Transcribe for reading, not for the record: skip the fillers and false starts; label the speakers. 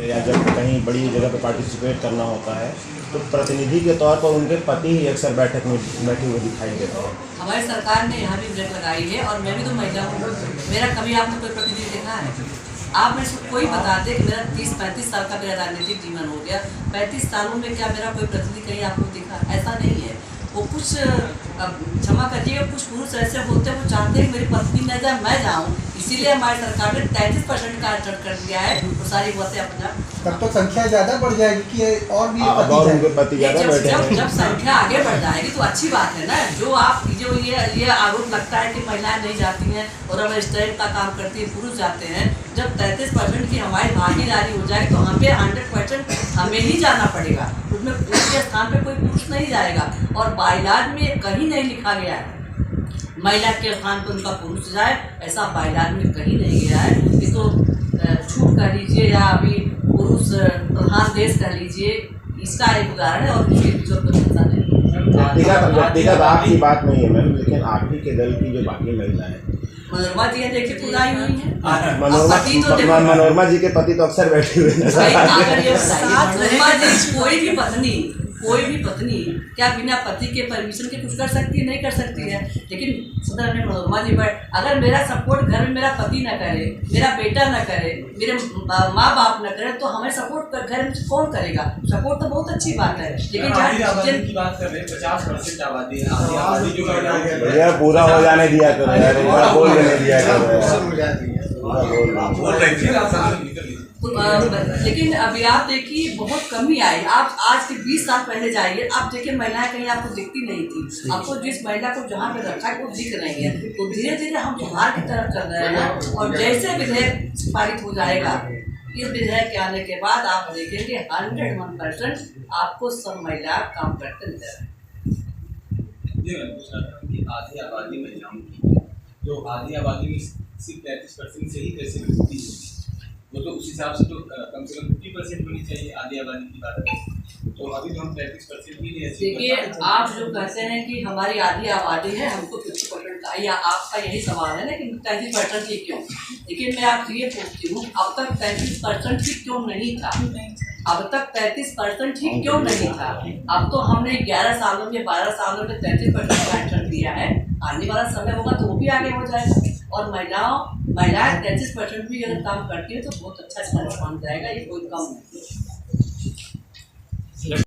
Speaker 1: या जब कहीं बड़ी जगह पर पार्टिसिपेट करना होता है तो प्रतिनिधि के तौर पर उनके पति ही अक्सर बैठक में बैठे हुए दिखाई देते हैं।
Speaker 2: हमारी सरकार ने यहाँ भी ब्रेक लगाई है और मैं भी तो महिला हूँ। मेरा कभी आपने कोई प्रतिनिधि देखा है? आप में से कोई बता दे कि मेरा 30-35 साल का मेरा राजनीतिक जीवन हो गया, 35 सालों में क्या मेरा कोई प्रतिनिधि कहीं आपको दिखा? ऐसा नहीं है। वो कुछ क्षमा करिएगा, कुछ पुरुष ऐसे होते हैं वो चाहते हैं मेरी पत्नी न जाए मैं जाऊँ, इसीलिए हमारी सरकार ने 33% का आरक्षण कर दिया है। वो सारी बातें अपना
Speaker 3: तब तो संख्या ज्यादा बढ़ जाएगी कि और भी
Speaker 1: पति ज्यादा बैठे हैं।
Speaker 2: जब संख्या आगे बढ़ जाएगी तो अच्छी बात है ना। जो ये आरोप लगता है कि महिलाएं नहीं जाती हैं और अब स्टैंड का काम करती है, पुरुष जाते हैं, जब 33% की हमारी भागीदारी हो जाएगी तो हमें 100% हमें ही जाना पड़ेगा। उसमें उसके स्थान पे कोई पुरुष नहीं जाएगा और बाइलाज में कहीं नहीं लिखा गया है महिला के स्थान पर उनका पुरुष जाए, ऐसा बाइलाज में कहीं नहीं गया है। ये तो छूट कर लीजिए या अभी पुरुष प्रधान देश कर लीजिए, इसका एक उदाहरण है और किसी दूसरे को चिंता नहीं।
Speaker 1: व्यक्तिगत आपकी बात नहीं है मैम, लेकिन आप ही के दल की जो बाकी महिलाएं
Speaker 2: मनोरमा जी है, देखिए खुद आई हुई है।
Speaker 1: मनोरमा जी के पति तो अक्सर बैठे हुए
Speaker 2: मनोरमा जी कोई भी पत्नी क्या बिना पति के परमिशन के कुछ कर सकती है? नहीं कर सकती है। लेकिन सदर में मनोरमा जी बैठ, अगर मेरा सपोर्ट घर में मेरा पति न करे, मेरा बेटा न करे, मेरे माँ बाप न करे, तो हमें सपोर्ट घर में कौन करेगा? सपोर्ट तो बहुत अच्छी बात है, लेकिन
Speaker 4: की बात कर रहे हैं 50% आबादी है,
Speaker 1: भैया पूरा हो जाने दिया करो यार, बोल देने दिया
Speaker 2: लेकिन अभी आप देखिए बहुत कमी आई। आप आज के 20 साल पहले जाइए, आप देखिए महिलाएं कहीं आपको दिखती नहीं थी। आपको जिस महिला को जहाँ पे रखा है वो दिख रही है। तो धीरे धीरे हम सुधार की तरफ चल रहे हैं और जैसे विधेयक पारित हो जाएगा, इस विधेयक के आने के बाद आप देखेंगे 101% आपको सब महिला काम करते नजर
Speaker 4: आएंगे। आधी आबादी महिलाओं की, जो आधी आबादी में सिर्फ 33% से ही कैसे मिलती है, वो तो उस हिसाब से तो कम से कम 50% होनी चाहिए आधी आबादी की बात है। तो अभी तो हम 33% भी नहीं।
Speaker 2: देखिए, आप जो कहते हैं कि हमारी आधी आबादी है, हमको 50% का, या आपका यही सवाल है ना कि 33% ही क्यों? लेकिन मैं आपसे ये पूछती हूँ, अब तक 33% ही क्यों नहीं था? अब तक 33% ही क्यों नहीं था? अब तो हमने 11 सालों में 12 सालों में 33% का आरक्षण दिया है। आने वाला समय होगा तो वो भी आगे हो जाएगा और महिलाएं 33% भी अगर काम करती है तो बहुत अच्छा इसका रिस्पॉन्स जाएगा। ये कोई कम नहीं।